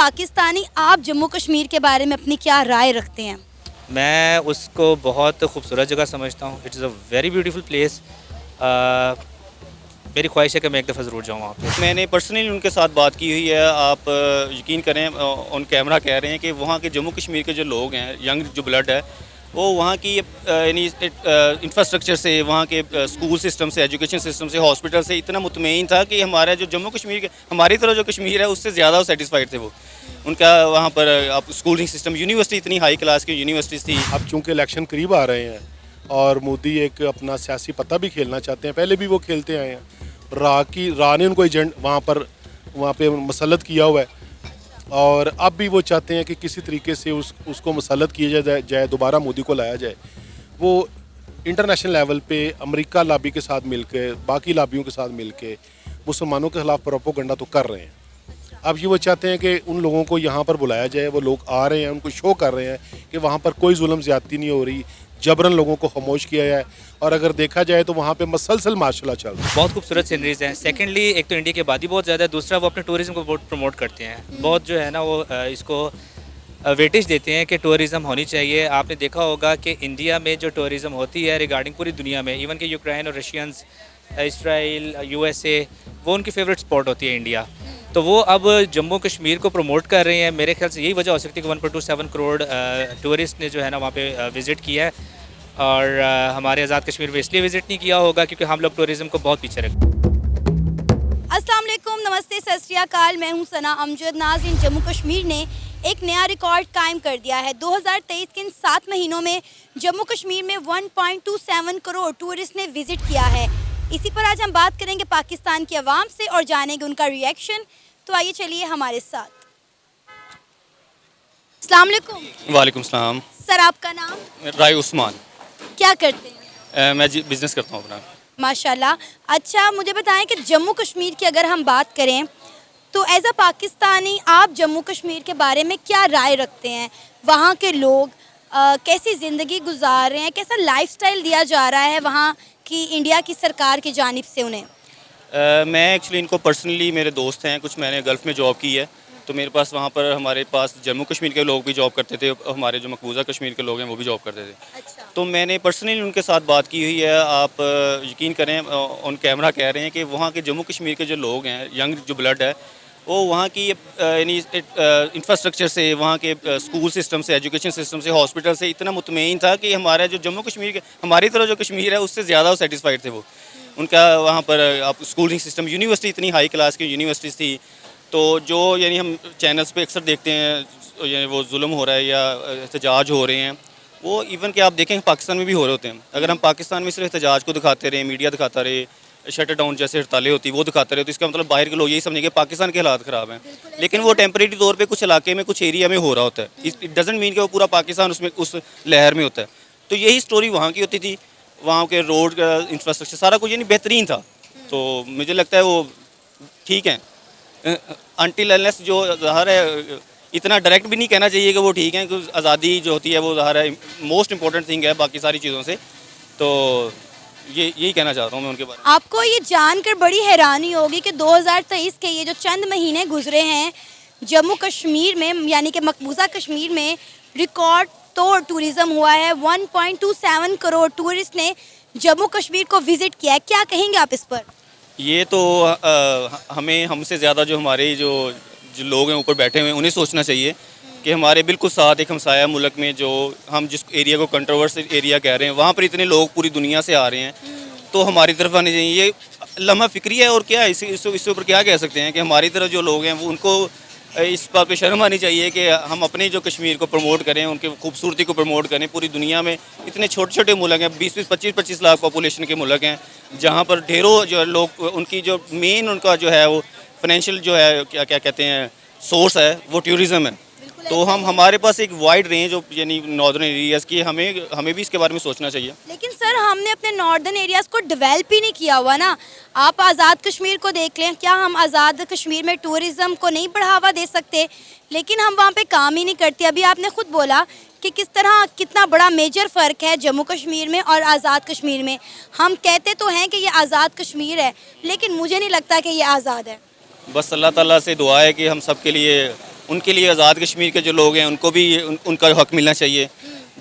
पाकिस्तानी आप जम्मू कश्मीर के बारे में अपनी क्या राय रखते हैं? मैं उसको बहुत खूबसूरत जगह समझता हूँ। It is a very beautiful place. मेरी ख्वाहिश है कि मैं एक दफ़ा ज़रूर जाऊँ वहाँ पे। मैंने पर्सनली उनके साथ बात की हुई है। आप यकीन करें, ऑन कैमरा कह रहे हैं कि वहाँ के जम्मू कश्मीर के जो लोग हैं, यंग जो ब्लड है, वो वहाँ की यानी इंफ्रास्ट्रक्चर से, वहाँ के स्कूल सिस्टम से, एजुकेशन सिस्टम से, हॉस्पिटल से इतना मुतमईन था कि हमारा जो जम्मू कश्मीर के, हमारी तरह जो कश्मीर है, उससे ज़्यादा सेटिस्फाइड थे वो। उनका वहाँ पर आप स्कूलिंग सिस्टम, यूनिवर्सिटी इतनी हाई क्लास की यूनिवर्सिटीज़ थी। अब चूँकि इलेक्शन करीब आ रहे हैं और मोदी एक अपना सियासी पत्ता भी खेलना चाहते हैं, पहले भी वो खेलते आए हैं। रा ने उनको एजेंट वहाँ पे मुसल्लत किया हुआ है और अब भी वो चाहते हैं कि किसी तरीके से उसको मुसल्लत किया जाए, दोबारा मोदी को लाया जाए। वो इंटरनेशनल लेवल पे अमेरिका लॉबी के साथ मिलकर, बाकी लॉबियों के साथ मिलकर मुसलमानों के ख़िलाफ़ प्रोपोगंडा तो कर रहे हैं। अब ये वो चाहते हैं कि उन लोगों को यहाँ पर बुलाया जाए, वो लोग आ रहे हैं, उनको शो कर रहे हैं कि वहाँ पर कोई जुल्म ज़्यादती नहीं हो रही, जबरन लोगों को खामोश किया जाए। और अगर देखा जाए तो वहाँ पे मसलसल मार्शल चल रहा है। बहुत खूबसूरत सीनरीज हैं। सेकेंडली, एक तो इंडिया की आबादी बहुत ज़्यादा है, दूसरा वो अपने टूरिज़्म को बहुत प्रमोट करते हैं। बहुत जो है ना वो इसको वेटेज देते हैं कि टूरिज़्म होनी चाहिए। आपने देखा होगा कि इंडिया में जो टूरिज़्म होती है रिगार्डिंग पूरी दुनिया में, इवन कि यूक्रेन और रशियंस, इसराइल, USA, वो उनकी फेवरेट स्पॉट होती है इंडिया। तो वो अब जम्मू कश्मीर को प्रमोट कर रहे हैं। मेरे ख्याल से यही वजह हो सकती है कि 1.27 करोड़ टूरिस्ट ने जो है ना वहाँ पे विज़िट किया है। और हमारे आज़ाद कश्मीर में इसलिए विज़िट नहीं किया होगा क्योंकि हम लोग टूरिज़्म को बहुत पीछे रखते हैं। अस्सलाम वालेकुम, नमस्ते, सत श्री अकाल। मैं हूं सना अमजद। नाज़रीन, जम्मू कश्मीर ने एक नया रिकॉर्ड कायम कर दिया है। 2023 के इन 7 महीनों में जम्मू कश्मीर में 1.27 करोड़ टूरिस्ट ने विज़िट किया है। इसी पर आज हम बात करेंगे पाकिस्तान की आवाम से और जानेंगे उनका रिएक्शन। तो आइए चलिए हमारे साथ। अस्सलाम वालेकुम। वालेकुम सलाम। सर, आपका नाम? राय उस्मान। क्या करते हैं? मैं बिज़नेस करता हूँ अपना। माशाल्लाह। अच्छा, मुझे बताएं कि जम्मू कश्मीर की अगर हम बात करें तो एज अ पाकिस्तानी आप जम्मू कश्मीर के बारे में क्या राय रखते हैं? वहाँ के लोग कैसी ज़िंदगी गुजार रहे हैं, कैसा लाइफस्टाइल दिया जा रहा है वहाँ की इंडिया की सरकार की जानिब से उन्हें? मैं एक्चुअली इनको पर्सनली, मेरे दोस्त हैं कुछ, मैंने गल्फ़ में जॉब की है, तो मेरे पास वहाँ पर हमारे पास जम्मू कश्मीर के लोग भी जॉब करते थे, हमारे जो मकबूजा कश्मीर के लोग हैं वो भी जॉब करते थे। अच्छा। तो मैंने पर्सनली उनके साथ बात की हुई है। आप यकीन करें, ऑन कैमरा कह रहे हैं कि वहाँ के जम्मू कश्मीर के जो लोग हैं, यंग जो ब्लड है, वो वहाँ की यानी इंफ्रास्ट्रक्चर से, वहाँ के स्कूल सिस्टम से, एजुकेशन सिस्टम से, हॉस्पिटल से इतना मुतमईन था कि हमारा जो जम्मू कश्मीर के, हमारी तरह जो कश्मीर है, उससे ज़्यादा सेटिस्फाइड थे वो। उनका वहाँ पर आप स्कूलिंग सिस्टम, यूनिवर्सिटी इतनी हाई क्लास की यूनिवर्सिटीज़ थी। तो जो यानी हम चैनल्स पे अक्सर देखते हैं यानी वो जुल्म हो रहा है या एहतजाज हो रहे हैं, वो इवन कि आप देखें पाकिस्तान में भी हो रहे होते हैं। अगर हम पाकिस्तान में सिर्फ एहतजाज को दिखाते रहे, मीडिया दिखाता रहे, शटर डाउन जैसे हड़तालें होती वो दिखाते रहे, तो इसका मतलब बाहर के लोग यही समझेंगे पाकिस्तान के हालात ख़राब हैं। लेकिन वो टेम्परेरी तौर पे कुछ इलाके में, कुछ एरिया में हो रहा होता है। इट डजेंट मीन कि वो पूरा पाकिस्तान उसमें उस लहर में होता है। तो यही स्टोरी वहाँ की होती थी। वहाँ के रोड का इंफ्रास्ट्रक्चर सारा कुछ यानी बेहतरीन था। तो मुझे लगता है वो ठीक है। अनटिल अनलेस जो ज़ाहिर है, इतना डायरेक्ट भी नहीं कहना चाहिए कि वो ठीक है, क्योंकि आज़ादी जो होती है वो ज़ाहिर है मोस्ट इंपॉर्टेंट थिंग है बाकी सारी चीज़ों से। तो यही कहना चाहता हूँ मैं उनके बारे में। आपको ये जानकर बड़ी हैरानी होगी कि 2023 के ये जो चंद महीने गुजरे हैं जम्मू कश्मीर में, यानी कि मकबूजा कश्मीर में रिकॉर्ड तोड़ टूरिज़्म हुआ है। 1.27 करोड़ टूरिस्ट ने जम्मू कश्मीर को विज़िट किया है। क्या कहेंगे आप इस पर? ये तो हमें, हमसे ज़्यादा जो हमारे जो लोग हैं ऊपर बैठे हुए हैं, उन्हें सोचना चाहिए कि हमारे बिल्कुल साथ एक हमसाया मुल्क में, जो हम जिस एरिया को कंट्रोवर्सी एरिया कह रहे हैं, वहाँ पर इतने लोग पूरी दुनिया से आ रहे हैं, तो हमारी तरफ आने चाहिए। ये लम्हा फ़िक्री है और क्या है, इसके ऊपर क्या कह सकते हैं कि हमारी तरफ जो लोग हैं वो, उनको इस बात पे शर्म आनी चाहिए कि हम अपने जो कश्मीर को प्रमोट करें, उनकी खूबसूरती को प्रमोट करें। पूरी दुनिया में इतने छोटे छोटे मुल्क हैं, 20-20, 25-25 लाख पॉपुलेशन के मुल्क हैं, जहाँ पर ढेरों जो लोग, उनकी जो मेन उनका जो है वो फाइनेंशियल जो है, क्या क्या कहते हैं, सोर्स है, वो टूरिज़्म है। तो हमारे पास एक वाइड रेंज ऑफ यानी नॉर्दर्न एरियाज़ की, हमें भी इसके बारे में सोचना चाहिए। लेकिन सर, हमने अपने नॉर्दर्न एरियाज़ को डेवलप ही नहीं किया हुआ ना। आप आज़ाद कश्मीर को देख लें, क्या हम आज़ाद कश्मीर में टूरिज़्म को नहीं बढ़ावा दे सकते? लेकिन हम वहाँ पे काम ही नहीं करते। अभी आपने खुद बोला कि किस तरह, कितना बड़ा मेजर फ़र्क है जम्मू कश्मीर में और आज़ाद कश्मीर में। हम कहते तो हैं कि ये आज़ाद कश्मीर है, लेकिन मुझे नहीं लगता कि ये आज़ाद है। बस अल्लाह ताला से दुआ है कि हम सब के लिए उनके लिए आज़ाद कश्मीर के जो लोग हैं उनको भी उनका हक मिलना चाहिए।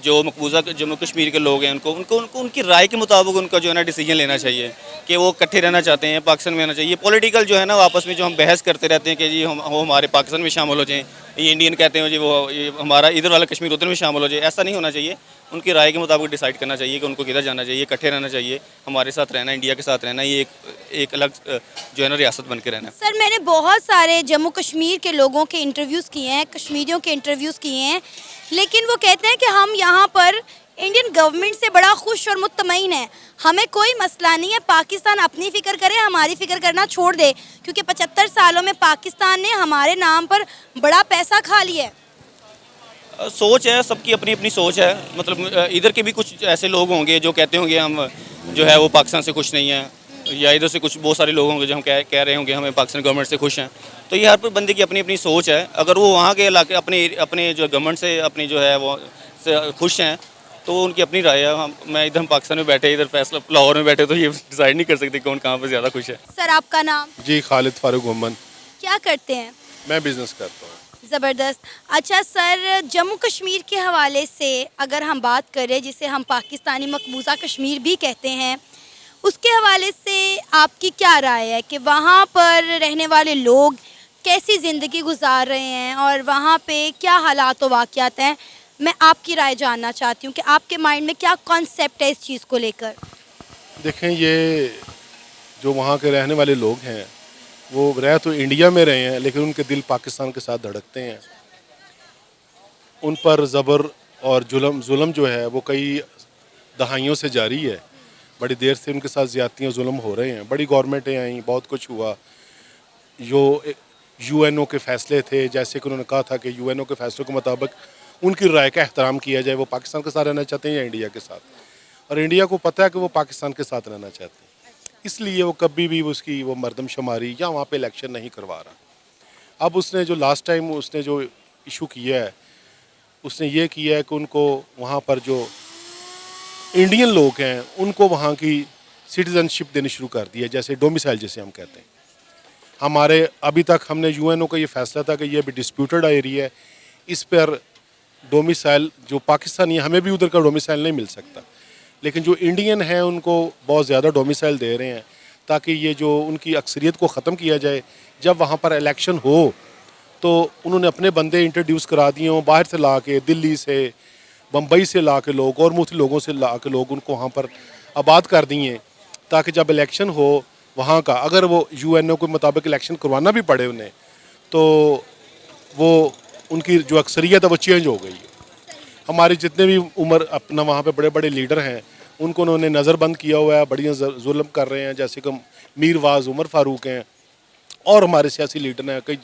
जो मकबूजा जम्मू कश्मीर के लोग हैं उनको उनको उनको उनकी राय के मुताबिक उनका जो है ना डिसीजन लेना चाहिए कि वो इकट्ठे रहना चाहते हैं, पाकिस्तान में आना चाहिए। पॉलिटिकल जो है ना आपस में जो हम बहस करते रहते हैं कि जी हम हमारे पाकिस्तान में शामिल हो जाएँ, ये इंडियन कहते हैं जी वो ये हमारा इधर वाला कश्मीर उधर में शामिल हो जाए, ऐसा नहीं होना चाहिए। उनकी राय के मुताबिक डिसाइड करना चाहिए कि उनको किधर जाना चाहिए, इकट्ठे रहना चाहिए, हमारे साथ रहना, इंडिया के साथ रहना, ये एक अलग जो है ना रियासत बन के रहना। सर मैंने बहुत सारे जम्मू कश्मीर के लोगों के इंटरव्यूज़ किए हैं, कश्मीरियों के इंटरव्यूज़ किए हैं, लेकिन वो कहते हैं कि हम यहाँ पर इंडियन गवर्नमेंट से बड़ा खुश और मुतमईन है, हमें कोई मसला नहीं है, पाकिस्तान अपनी फ़िक्र करे, हमारी फ़िक्र करना छोड़ दे, क्योंकि 75 सालों में पाकिस्तान ने हमारे नाम पर बड़ा पैसा खा लिया है। सोच है, सबकी अपनी अपनी सोच है। मतलब इधर के भी कुछ ऐसे लोग होंगे जो कहते होंगे हम जो है वो पाकिस्तान से खुश नहीं हैं, या इधर से कुछ बहुत सारे लोग होंगे जो हम कह रहे होंगे हमें पाकिस्तान गवर्नमेंट से खुश हैं। तो ये हर बंदे की अपनी अपनी सोच है। अगर वो वहाँ के इलाके अपने अपने जो गवर्नमेंट से अपनी जो है वो से खुश हैं तो उनकी अपनी राय है। मैं इधर हम पाकिस्तान में बैठे, इधर फैसला लाहौर में बैठे, तो ये डिसाइड नहीं कर सकते कौन कहाँ पर ज़्यादा खुश है। सर आपका नाम? जी खालिद फारूक मोहम्मद। क्या करते हैं? मैं बिज़नेस करता हूँ। ज़बरदस्त। अच्छा सर, जम्मू कश्मीर के हवाले से अगर हम बात करें, जिसे हम पाकिस्तानी मकबूजा कश्मीर भी कहते हैं, उसके हवाले से आपकी क्या राय है कि वहाँ पर रहने वाले लोग कैसी ज़िंदगी गुजार रहे हैं और वहाँ पे क्या हालात व वाक़यात हैं? मैं आपकी राय जानना चाहती हूँ कि आपके माइंड में क्या कॉन्सेप्ट है इस चीज़ को लेकर। देखें, ये जो वहाँ के रहने वाले लोग हैं वो रह तो इंडिया में रहे हैं, लेकिन उनके दिल पाकिस्तान के साथ धड़कते हैं। उन पर ज़बर और जुल्म जो है वो कई दहाइयों से जारी है। बड़ी देर से उनके साथ ज़्यादतियाँ जुल्म हो रहे हैं। बड़ी गवर्नमेंटें आई, बहुत कुछ हुआ। जो यूएनओ के फ़ैसले थे, जैसे कि उन्होंने कहा था कि यूएनओ के फ़ैसलों के मुताबिक उनकी राय का एहतराम किया जाए, वो पाकिस्तान के साथ रहना चाहते हैं या इंडिया के साथ, और इंडिया को पता है कि वो पाकिस्तान के साथ रहना चाहते हैं, इसलिए वो कभी भी उसकी वो मरदमशुमारी या वहाँ पे इलेक्शन नहीं करवा रहा। अब उसने जो लास्ट टाइम उसने जो इशू किया है, उसने ये किया है कि उनको वहाँ पर जो इंडियन लोग हैं उनको वहाँ की सिटीज़नशिप देनी शुरू कर दी है, जैसे डोमिसाइल जिसे हम कहते हैं। हमारे अभी तक हमने यूएनओ का ये फैसला था कि ये भी डिस्प्यूटेड एरिया है, इस पर डोमिसाइल जो पाकिस्तानी है हमें भी उधर का डोमिसाइल नहीं मिल सकता, लेकिन जो इंडियन हैं उनको बहुत ज़्यादा डोमिसाइल दे रहे हैं ताकि ये जो उनकी अक्सरियत को ख़त्म किया जाए। जब वहाँ पर इलेक्शन हो तो उन्होंने अपने बंदे इंट्रोड्यूस करा दिए हों, बाहर से ला के, दिल्ली से, बम्बई से ला के लोग और मुख्तलिफ लोगों से ला के लोग उनको वहाँ पर आबाद कर दिए, ताकि जब इलेक्शन हो वहाँ का, अगर वो यूएनओ के मुताबिक इलेक्शन करवाना भी पड़े उन्हें, तो वो उनकी जो अक्सरियत है वो चेंज हो गई है। हमारे जितने भी उम्र अपना वहाँ पे बड़े बड़े लीडर हैं उनको उन्होंने नज़रबंद किया हुआ है, बढ़िया जुल्म कर रहे हैं, जैसे कि मीर वाज उमर फारूक हैं, और हमारे सियासी लीडर हैं, कई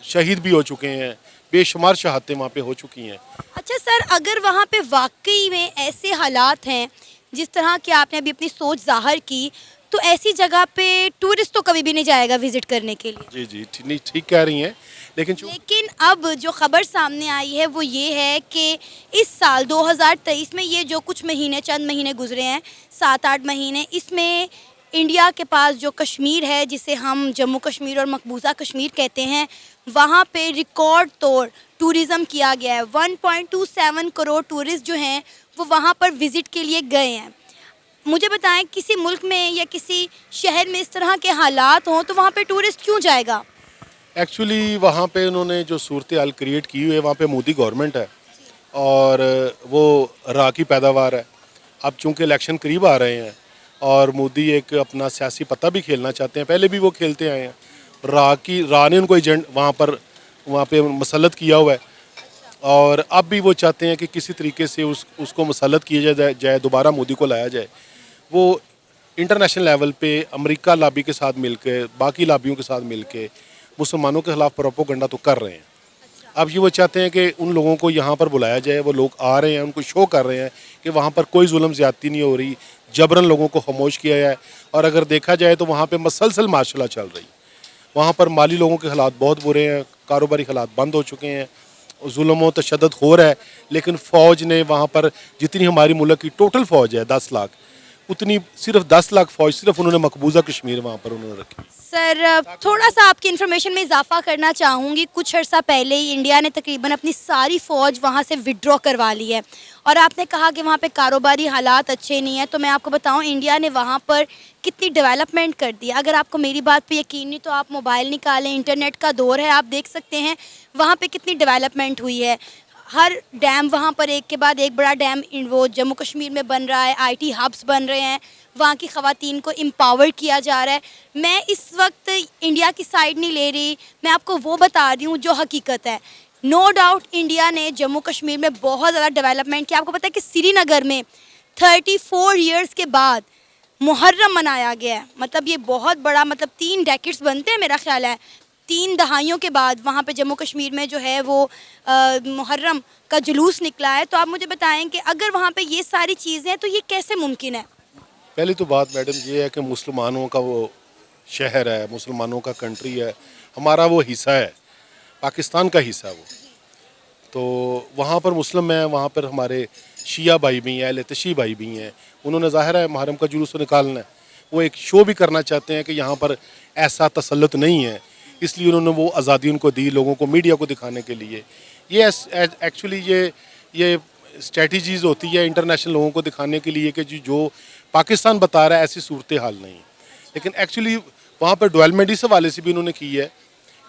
शहीद भी हो चुके हैं, बेशुमार शहादतें वहाँ पे हो चुकी हैं। अच्छा सर, अगर वहाँ पे वाकई में ऐसे हालात हैं जिस तरह के आपने अभी अपनी सोच जाहिर की, तो ऐसी जगह पे टूरिस्ट तो कभी भी नहीं जाएगा विजिट करने के लिए। जी ठीक कह रही हैं, लेकिन अब जो खबर सामने आई है वो ये है कि इस साल 2023 में ये जो कुछ महीने, चंद महीने गुजरे हैं, 7-8 महीने, इसमें इंडिया के पास जो कश्मीर है, जिसे हम जम्मू कश्मीर और मकबूजा कश्मीर कहते हैं, वहाँ पे रिकॉर्ड तोड़ टूरिज़म किया गया है। 1.27 करोड़ टूरिस्ट जो हैं वो वहाँ पर विज़िट के लिए गए हैं। मुझे बताएं, किसी मुल्क में या किसी शहर में इस तरह के हालात हों तो वहाँ पे टूरिस्ट क्यों जाएगा? एक्चुअली वहाँ पे उन्होंने जो सूरत हाल क्रिएट की हुई है, वहाँ पे मोदी गवर्नमेंट है और वो राह की पैदावार है। अब चूँकि इलेक्शन करीब आ रहे हैं और मोदी एक अपना सियासी पत्ता भी खेलना चाहते हैं, पहले भी वो खेलते आए हैं। राह ने उनको एजेंट वहाँ पे मसलत किया हुआ है और अब भी वो चाहते हैं कि किसी तरीके से उसको मसलत किया जाए, दोबारा मोदी को लाया जाए। वो इंटरनेशनल लेवल पे अमेरिका लॉबी के साथ मिलके, बाकी लॉबियों के साथ मिलके मुसलमानों के ख़िलाफ़ प्रोपेगेंडा तो कर रहे हैं। अब ये वो चाहते हैं कि उन लोगों को यहाँ पर बुलाया जाए, वो लोग आ रहे हैं, उनको शो कर रहे हैं कि वहाँ पर कोई जुल्म ज़्यादती नहीं हो रही, जबरन लोगों को खामोश किया जाए। और अगर देखा जाए तो वहाँ पे मसलसल मार्शल चल रही, वहाँ पर माली लोगों के हालात बहुत बुरे हैं, कारोबारी हालात बंद हो चुके हैं, जुल्म व तशद्दुद हो रहा है। लेकिन फ़ौज ने वहाँ पर जितनी हमारी मुल्क की टोटल फ़ौज है 10 लाख, उतनी सिर्फ 10 लाख फौज सिर्फ उन्होंने मकबूजा कश्मीर वहाँ पर उन्होंने रखी। सर थोड़ा सा आपकी इन्फॉर्मेशन में इजाफा करना चाहूँगी। कुछ अर्सा पहले ही इंडिया ने तकरीबन अपनी सारी फ़ौज वहाँ से विड्रॉ करवा ली है और आपने कहा कि वहाँ पे कारोबारी हालात अच्छे नहीं हैं। तो मैं आपको बताऊँ इंडिया ने वहाँ पर कितनी डेवलपमेंट कर दी। अगर आपको मेरी बात पे यकीन नहीं तो आप मोबाइल निकालें, इंटरनेट का दौर है, आप देख सकते हैं वहाँ पे कितनी डेवलपमेंट हुई है। हर डैम वहाँ पर एक के बाद एक बड़ा डैम वो जम्मू कश्मीर में बन रहा है, आईटी हब्स बन रहे हैं, वहाँ की ख़वातीन को एम्पावर किया जा रहा है। मैं इस वक्त इंडिया की साइड नहीं ले रही, मैं आपको वो बता रही हूँ जो हकीकत है। नो डाउट इंडिया ने जम्मू कश्मीर में बहुत ज़्यादा डेवलपमेंट किया। आपको पता है कि श्रीनगर में 34 ईयर्स के बाद मुहर्रम मनाया गया है। मतलब ये बहुत बड़ा, मतलब 3 डेकेड्स बनते हैं मेरा ख्याल है, 3 दहाइयों के बाद वहाँ पे जम्मू कश्मीर में जो है वो मुहर्रम का जुलूस निकला है। तो आप मुझे बताएं कि अगर वहाँ पे ये सारी चीज़ें हैं तो ये कैसे मुमकिन है? पहली तो बात मैडम ये है कि मुसलमानों का वो शहर है, मुसलमानों का कंट्री है, हमारा वो हिस्सा है, पाकिस्तान का हिस्सा वो। तो वहाँ पर मुस्लिम हैं, वहाँ पर हमारे शिया भाई भी हैं, अहले तशी भाई भी हैं। उन्होंने ज़ाहिर है मुहर्रम का जुलूस निकालना है, वो एक शो भी करना चाहते हैं कि यहाँ पर ऐसा तसल्लुत नहीं है, इसलिए उन्होंने वो आज़ादी उनको दी लोगों को, मीडिया को दिखाने के लिए। ये एक्चुअली ये स्ट्रेटजीज़ होती है इंटरनेशनल लोगों को दिखाने के लिए कि जो पाकिस्तान बता रहा है ऐसी सूरत हाल नहीं है। लेकिन एक्चुअली वहाँ पर डेवलपमेंट इस हवाले से भी उन्होंने की है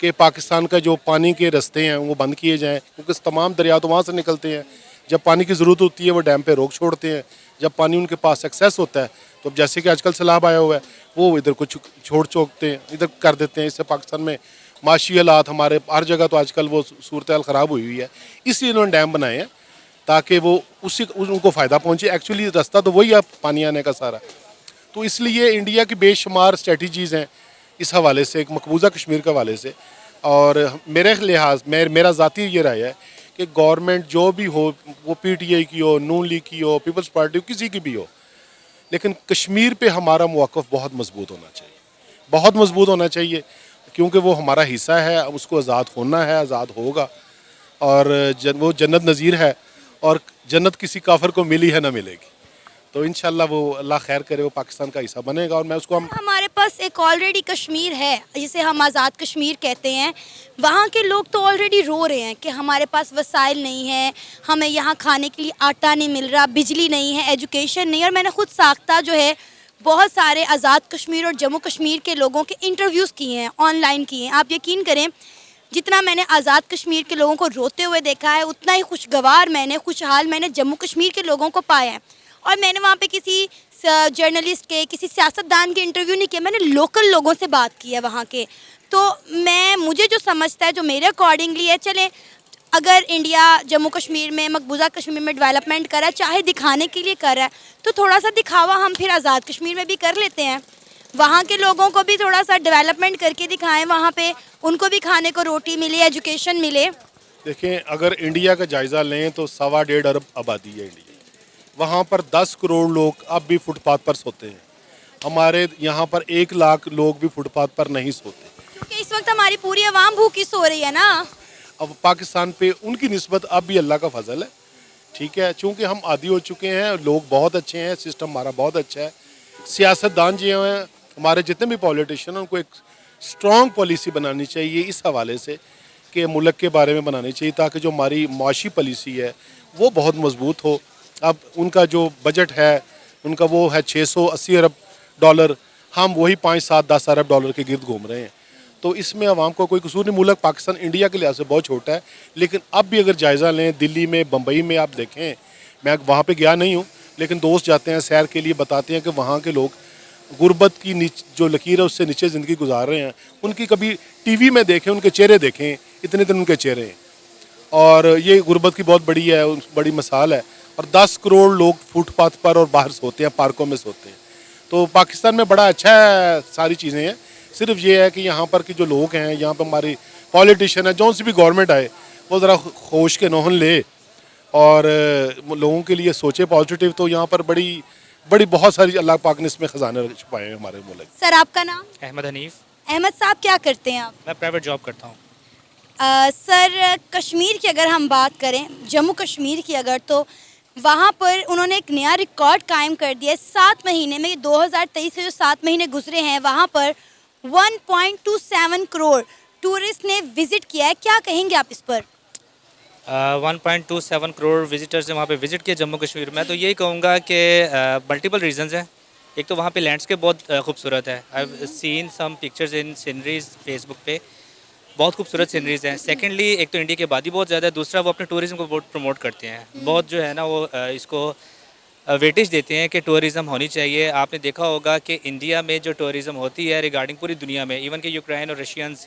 कि पाकिस्तान का जो पानी के रास्ते हैं वो बंद किए जाएँ, क्योंकि तमाम दरिया तो वहाँ से निकलते हैं। जब पानी की ज़रूरत होती है वो डैम पे रोक छोड़ते हैं, जब पानी उनके पास एक्सेस होता है तो जैसे कि आजकल सैलाब आया हुआ है वो इधर कुछ छोड़ते हैं, इधर कर देते हैं। इससे पाकिस्तान में माशी हालात हमारे हर जगह तो आजकल वो सूरत हाल ख़राब हुई हुई है, इसलिए इन्होंने डैम बनाए हैं ताकि वो उनको फ़ायदा पहुँचे। एक्चुअली रास्ता तो वही है पानी आने का सारा। तो इसलिए इंडिया की बेशुमार स्ट्रेटजीज़ हैं इस हवाले से, एक मकबूजा कश्मीर के हवाले से। और मेरे लिहाज मेरा ज़ाती ये राय है कि गवर्नमेंट जो भी हो, वो PTI की हो, नून लीग की हो, पीपल्स पार्टी हो, किसी की भी हो, लेकिन कश्मीर पे हमारा मौक़िफ़ बहुत मजबूत होना चाहिए, बहुत मजबूत होना चाहिए, क्योंकि वो हमारा हिस्सा है, अब उसको आज़ाद होना है, आज़ाद होगा। और वो जन्नत नज़ीर है और जन्नत किसी काफिर को मिली है ना मिलेगी। तो इंशाल्लाह वो अल्लाह खैर करे, वो पाकिस्तान का हिस्सा बनेगा। और मैं उसको हमारे पास एक ऑलरेडी कश्मीर है जिसे हम आज़ाद कश्मीर कहते हैं। वहाँ के लोग तो ऑलरेडी रो रहे हैं कि हमारे पास वसाइल नहीं है, हमें यहाँ खाने के लिए आटा नहीं मिल रहा, बिजली नहीं है, एजुकेशन नहीं। और मैंने खुद साख्ता जो है बहुत सारे आज़ाद कश्मीर और जम्मू कश्मीर के लोगों के इंटरव्यूज़ किए हैं, ऑनलाइन किए हैं। आप यकीन करें जितना मैंने आज़ाद कश्मीर के लोगों को रोते हुए देखा है उतना ही खुशहाल मैंने जम्मू कश्मीर के लोगों को पाया है। और मैंने वहाँ पे किसी जर्नलिस्ट के, किसी सियासतदान के इंटरव्यू नहीं किया, मैंने लोकल लोगों से बात की है वहाँ के। तो मुझे जो समझता है, जो मेरे अकॉर्डिंगली है, चले अगर इंडिया जम्मू कश्मीर में, मकबूजा कश्मीर में डेवलपमेंट कर रहा है, चाहे दिखाने के लिए कर रहा है, तो थोड़ा सा दिखावा हम फिर आज़ाद कश्मीर में भी कर लेते हैं। वहाँ के लोगों को भी थोड़ा सा डेवलपमेंट करके दिखाएं, वहाँ पे उनको भी खाने को रोटी मिले, एजुकेशन मिले। देखें, अगर इंडिया का जायज़ा लें तो 1.25 अरब आबादी है इंडिया। वहाँ पर 10 करोड़ लोग अब भी फुटपाथ पर सोते हैं। हमारे यहाँ पर 1 लाख लोग भी फुटपाथ पर नहीं सोते, क्योंकि इस वक्त हमारी पूरी आवाम भूखी सो रही है ना। अब पाकिस्तान पे उनकी निस्बत अब भी अल्लाह का फजल है, ठीक है, चूँकि हम आदी हो चुके हैं। लोग बहुत अच्छे हैं, सिस्टम हमारा बहुत अच्छा है। सियासतदान जो हैं हमारे, जितने भी पॉलिटिशियन हैं, उनको एक स्ट्रॉन्ग पॉलिसी बनानी चाहिए इस हवाले से कि मुल्क के बारे में बनानी चाहिए, ताकि जो हमारी माशी पॉलिसी है वो बहुत मजबूत हो। अब उनका जो बजट है उनका वो है $680 अरब, हम वही 5, 7, 10 अरब डॉलर के गिर्द घूम रहे हैं। तो इसमें आवाम को कोई कसूर नहीं। मुल्क पाकिस्तान इंडिया के लिहाज से बहुत छोटा है, लेकिन अब भी अगर जायज़ा लें, दिल्ली में, बम्बई में आप देखें, मैं वहाँ पे गया नहीं हूँ, लेकिन दोस्त जाते हैं सैर के लिए, बताते हैं कि वहाँ के लोग गुर्बत की जो लकीर है उससे नीचे ज़िंदगी गुजार रहे हैं। उनकी कभी टीवी में देखें, उनके चेहरे देखें, इतने दिन उनके चेहरे हैं। और ये गुर्बत की बहुत बड़ी मिसाल है। और 10 करोड़ लोग फुटपाथ पर और बाहर सोते हैं, पार्कों में सोते हैं। तो पाकिस्तान में बड़ा अच्छा है, सारी चीज़ें हैं। सिर्फ ये है कि यहाँ पर की जो लोग हैं, यहाँ पर हमारी पॉलिटिशियन है, जौन सी भी गवर्नमेंट आए वो ज़रा होश के नौहन ले और लोगों के लिए सोचे पॉजिटिव। तो यहाँ पर बड़ी बहुत सारी अल्लाह पाक ने इसमें ख़जाने छुपाए हैं हमारे मुल्क। सर आपका नाम? अहमद हनीफ। अहमद साहब क्या करते हैं आप? मैं प्राइवेट जॉब करता हूँ। सर कश्मीर की अगर हम बात करें, जम्मू कश्मीर की अगर, तो वहाँ पर उन्होंने एक नया रिकॉर्ड कायम कर दिया है। 7 महीने में, 2023 से जो 7 महीने गुजरे हैं, वहाँ पर 1.27 करोड़ टूरिस्ट ने विजिट किया है। क्या कहेंगे आप इस पर? 1.27 करोड़ विजिटर्स ने वहाँ पे विज़िट किया जम्मू कश्मीर में। तो यही कहूँगा कि मल्टीपल रीजंस हैं। एक तो वहाँ पे लैंडस्केप बहुत खूबसूरत है। I have seen some pictures in sceneries Facebook पे, बहुत खूबसूरत सीनरीज हैं। सेकेंडली एक तो इंडिया की आबादी बहुत ज़्यादा है, दूसरा वो अपने टूरिज़्म को बहुत प्रमोट करते हैं। बहुत जो है ना वो इसको वेटेज देते हैं कि टूरिज़्म होनी चाहिए। आपने देखा होगा कि इंडिया में जो टूरिज़्म होती है रिगार्डिंग पूरी दुनिया में, इवन कि यूक्रेन और रशियंस,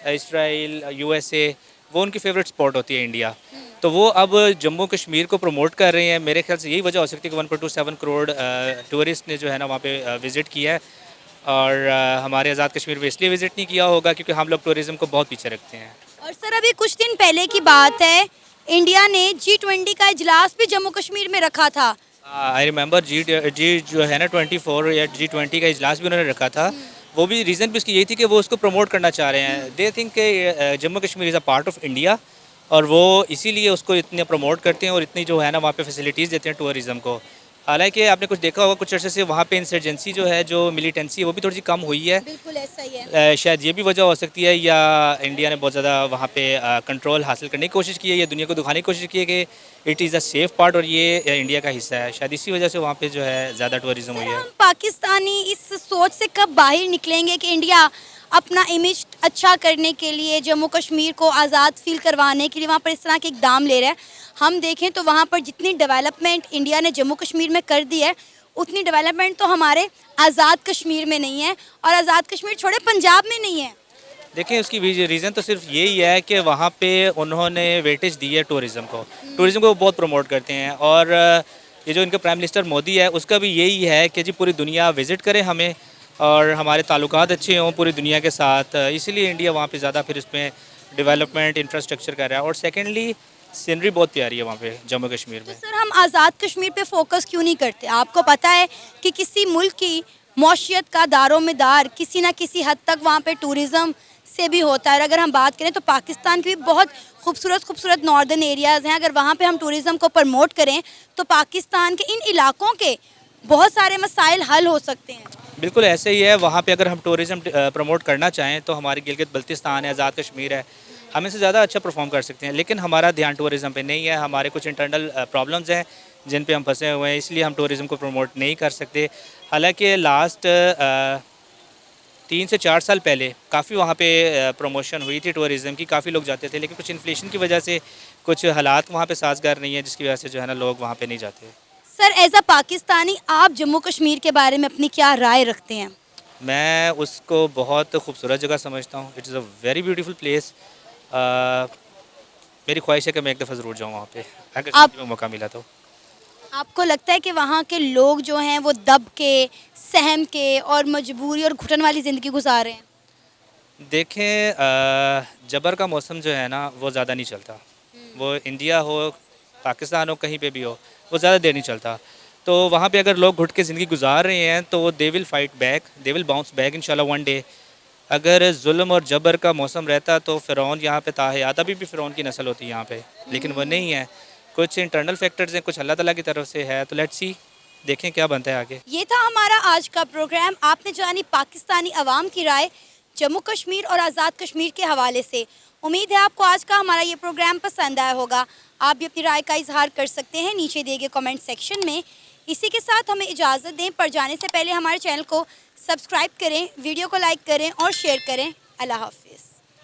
इसराइल, यूएसए, वो उनकी फेवरेट स्पॉट होती है इंडिया। तो वो अब जम्मू कश्मीर को प्रमोट कर रहे हैं। मेरे ख्याल से यही वजह हो सकती है कि 1.27 करोड़ टूरिस्ट ने जो है ना वहाँ पे विज़िट किया है। और हमारे आज़ाद कश्मीर में इसलिए विज़िट नहीं किया होगा क्योंकि हम लोग टूरिज़्म को बहुत पीछे रखते हैं। और सर, अभी कुछ दिन पहले की बात है, इंडिया ने G20 का इजलास भी जम्मू कश्मीर में रखा था। आई रिमेंबर जी जो है ना 24 या G20 का इजलास भी उन्होंने रखा था। वो भी रीज़न भी उसकी यही थी कि वो उसको प्रमोट करना चाह रहे हैं। दे थिंक कि Jammu Kashmir is a part of India, और वो इसीलिए उसको इतने प्रमोट करते हैं और इतनी जो है ना वहाँ पे फैसिलिटीज़ देते हैं टूरिज़्म को। हालांकि आपने कुछ देखा होगा कुछ अर्से से वहाँ पे इंसर्जेंसी जो है, जो मिलिटेंसी है, वो भी थोड़ी सी कम हुई है। बिल्कुल ऐसा ही है। शायद ये भी वजह हो सकती है, या इंडिया ने बहुत ज़्यादा वहाँ पे कंट्रोल हासिल करने की कोशिश की है, या दुनिया को दिखाने की कोशिश की है कि it is a safe part और ये इंडिया का हिस्सा है। शायद इसी वजह से वहाँ पे जो है ज़्यादा टूरिज़्म हुई है। हम पाकिस्तानी इस सोच से कब बाहर निकलेंगे कि इंडिया अपना इमेज अच्छा करने के लिए, जम्मू कश्मीर को आज़ाद फील करवाने के लिए वहाँ पर इस तरह के इकदाम ले रहे हैं? हम देखें तो वहाँ पर जितनी डेवलपमेंट इंडिया ने जम्मू कश्मीर में कर दी है, उतनी डेवलपमेंट तो हमारे आज़ाद कश्मीर में नहीं है, और आज़ाद कश्मीर छोड़े पंजाब में नहीं है। देखिए उसकी रीज़न तो सिर्फ यही है कि वहाँ पे उन्होंने वेटेज दी है टूरिज़्म को। टूरिज़्म को वो बहुत प्रमोट करते हैं, और ये जो इनका प्राइम मिनिस्टर मोदी है, उसका भी यही है कि जी पूरी दुनिया विज़िट करे हमें, और हमारे ताल्लुकात अच्छे हों पूरी दुनिया के साथ। इसीलिए इंडिया वहाँ पे ज़्यादा फिर इसमें डेवलपमेंट इंफ्रास्ट्रक्चर कर रहा है। और सेकेंडली सीनरी बहुत प्यारी है वहाँ पे जम्मू कश्मीर तो में। सर, हम आज़ाद कश्मीर पे फोकस क्यों नहीं करते? आपको पता है कि किसी मुल्क की मौशियत का दारोमदार किसी ना किसी हद तक वहाँ पे टूरिज़्म से भी होता है। अगर हम बात करें तो पाकिस्तान के भी बहुत खूबसूरत नॉर्दर्न एरियाज़ हैं। अगर वहाँ पे हम टूरिज़्म को प्रमोट करें तो पाकिस्तान के इन इलाकों के बहुत सारे मसाइल हल हो सकते हैं। बिल्कुल ऐसे ही है। वहाँ पे अगर हम टूरिज़्म प्रमोट करना चाहें तो हमारी गिलगित बल्तिस्तान है, आज़ाद कश्मीर है, हम इससे ज़्यादा अच्छा परफॉर्म कर सकते हैं। लेकिन हमारा ध्यान टूरिज़्म पे नहीं है। हमारे कुछ इंटरनल प्रॉब्लम्स हैं जिन पे हम फंसे हुए हैं, इसलिए हम टूरिज़्म को प्रमोट नहीं कर सकते। हालांकि लास्ट 3 से 4 साल पहले काफ़ी वहाँ पे प्रमोशन हुई थी टूरिज़्म की, काफ़ी लोग जाते थे, लेकिन कुछ इन्फ्लेशन की वजह से कुछ हालात वहाँ पे साजगार नहीं है, जिसकी वजह से जो है ना लोग वहाँ पे नहीं जाते। सर, एज अ पाकिस्तानी आप जम्मू कश्मीर के बारे में अपनी क्या राय रखते हैं? मैं उसको बहुत खूबसूरत जगह समझता हूँ। It's a very beautiful place. मेरी ख्वाहिश है कि मैं एक दफ़ा ज़रूर जाऊँ वहाँ पे, अगर ज़िंदगी में मौका मिला तो। आपको लगता है कि वहाँ के लोग जो हैं वो दब के, सहम के और मजबूरी और घुटन वाली ज़िंदगी गुजार रहे हैं? देखें जबर का मौसम जो है ना वो ज़्यादा नहीं चलता। वो इंडिया हो, पाकिस्तान हो, कहीं पे भी हो, वो ज़्यादा देर नहीं चलता। तो वहाँ पे अगर लोग घुट के ज़िंदगी गुजार रहे हैं तो they will fight back, they will bounce back इंशाल्लाह वन डे। अगर जुल्म और जबर का मौसम रहता तो फ़िरौन यहाँ पे ताहयात, अभी भी फ़िरौन की नस्ल होती है यहाँ पे, लेकिन वो नहीं है। कुछ इंटरनल फैक्टर्स हैं, कुछ अल्लाह ताला की तरफ से है। तो लेट्स सी, देखें क्या बनता है आगे। ये था हमारा आज का प्रोग्राम। आपने जानी पाकिस्तानी अवाम की राय जम्मू कश्मीर और आज़ाद कश्मीर के हवाले से। उम्मीद है आपको आज का हमारा ये प्रोग्राम पसंद आया होगा। आप भी अपनी राय का इजहार कर सकते हैं नीचे दिए गए कमेंट सेक्शन में। इसी के साथ हमें इजाज़त दें, पर जाने से पहले हमारे चैनल को सब्सक्राइब करें, वीडियो को लाइक करें और शेयर करें। अल्लाह हाफिज़।